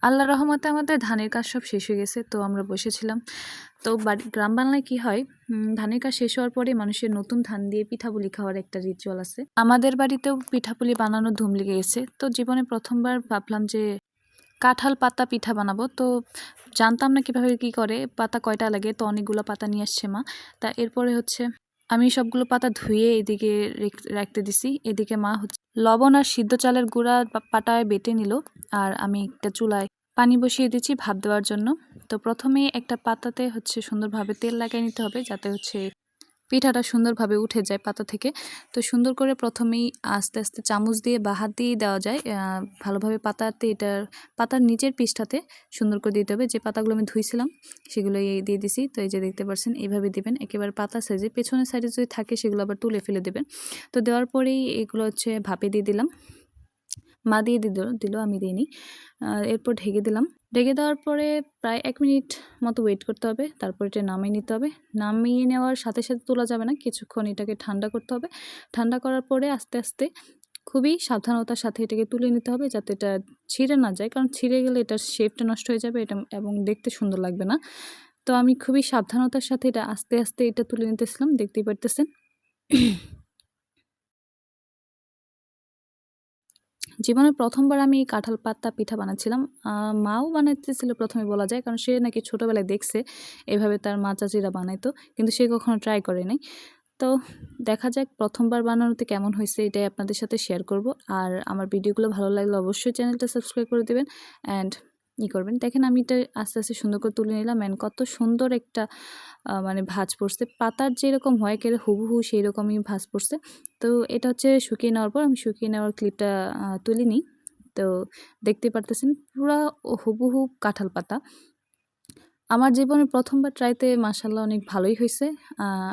আল্লাহর রহমতে আমাদের ধানের কাজ সব শেষ হয়ে গেছে, তো আমরা বসেছিলাম। তো গ্রাম বাংলায় কি হয়, ধানের কাজ শেষ হওয়ার পরে মানুষের নতুন ধান দিয়ে পিঠাপুলি খাওয়ার একটা রিচুয়াল আছে। আমাদের বাড়িতেও পিঠাপুলি বানানোর ধুম লেগে গেছে। তো জীবনে প্রথমবার ভাবলাম যে কাঁঠাল পাতা পিঠা বানাবো। তো জানতাম না কীভাবে কী করে, পাতা কয়টা লাগে, তো অনেকগুলো পাতা নিয়ে আসছে মা। তা এরপরে হচ্ছে আমি সবগুলো পাতা ধুয়ে এদিকে রাখতে দিছি। এদিকে মা হচ্ছে লবণ আর সিদ্ধ চালের গুঁড়া পাটায় বেটে নিল, আর আমি একটা চুলায় পানি বসিয়ে দিচ্ছি ভাপ দেওয়ার জন্য। তো প্রথমে একটা পাতাতে হচ্ছে সুন্দরভাবে তেল লাগিয়ে নিতে হবে, যাতে হচ্ছে পিঠাটা সুন্দরভাবে উঠে যায় পাতা থেকে। তো সুন্দর করে প্রথমেই আস্তে আস্তে চামচ দিয়ে বা হাত দিয়েই দেওয়া যায়, ভালোভাবে পাতার নিচের পৃষ্ঠাতে সুন্দর করে দিতে হবে। যে পাতাগুলো আমি ধুইছিলাম সেগুলো দিয়ে দিছি। তো এই যে দেখতে পাচ্ছেন, এইভাবে দিবেন একেবারে পাতা সাইজে। পেছনের সাইডে যদি থাকে সেগুলো আবার তুলে ফেলে দেবেন। তো দেওয়ার পরেই এগুলো হচ্ছে ভাপে দিয়ে দিলাম। মা দিয়ে দিল, আমি দিইনি। এরপর ঢেকে দিলাম। ঢেকে দেওয়ার পরে প্রায় 1 মিনিট মতো ওয়েট করতে হবে। তারপর এটা নামিয়ে নিতে হবে। নামিয়ে নেওয়ার সাথে সাথে তোলা যাবে না, কিছুক্ষণ এটাকে ঠান্ডা করতে হবে। ঠান্ডা করার পরে আস্তে আস্তে খুবই সাবধানতার সাথে এটাকে তুলে নিতে হবে, যাতে এটা ছিঁড়ে না যায়, কারণ ছিঁড়ে গেলে এটার শেপটা নষ্ট হয়ে যাবে এবং দেখতে সুন্দর লাগবে না। তো আমি খুবই সাবধানতার সাথে এটা আস্তে আস্তে এটা তুলে নিতেছিলাম, দেখতেই পারতেছেন। জীবনে প্রথমবার আমি কাঁঠাল পাতা পিঠা বানাচ্ছিলাম। মাও বানাইতেছিল প্রথমে বলা যায়, কারণ সে নাকি ছোটোবেলায় দেখছে এভাবে তার মা চাচিরা বানাইতো, কিন্তু সে কখনো ট্রাই করে নাই। তো দেখা যাক প্রথমবার বানানোতে কেমন হয়েছে, এটাই আপনাদের সাথে শেয়ার করব। আর আমার ভিডিওগুলো ভালো লাগলে অবশ্যই চ্যানেলটা সাবস্ক্রাইব করে দেবেন অ্যান্ড করবেন। দেখেন আমি এটা আস্তে আস্তে সুন্দর করে তুলে নিলাম, অ্যান্ড কত সুন্দর একটা মানে ভাঁজ পড়ছে। পাতার যেরকম হয় একেবারে হুবহু সেই রকমই ভাঁজ পড়ছে। তো এটা হচ্ছে শুকিয়ে নেওয়ার পর আমি শুকিয়ে নেওয়ার ক্লিপটা তুলে নিই। তো দেখতে পারতেছেন পুরা হুবহু কাঁঠাল পাতা। আমার জীবনে প্রথমবার ট্রাইতে মাশাআল্লাহ অনেক ভালোই হয়েছে।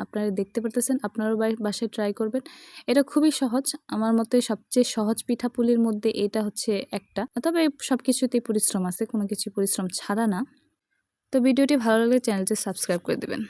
আপনারা দেখতে পারতেছেন, আপনারাও বাসায় ট্রাই করবেন। এটা খুবই সহজ। আমার মতে সবচেয়ে সহজ পিঠাপুলির মধ্যে এটা হচ্ছে একটা। তবে সব কিছুতেই পরিশ্রম আছে, কোনো কিছু পরিশ্রম ছাড়া না। তো ভিডিওটি ভালো লাগলে চ্যানেলটি সাবস্ক্রাইব করে দেবেন।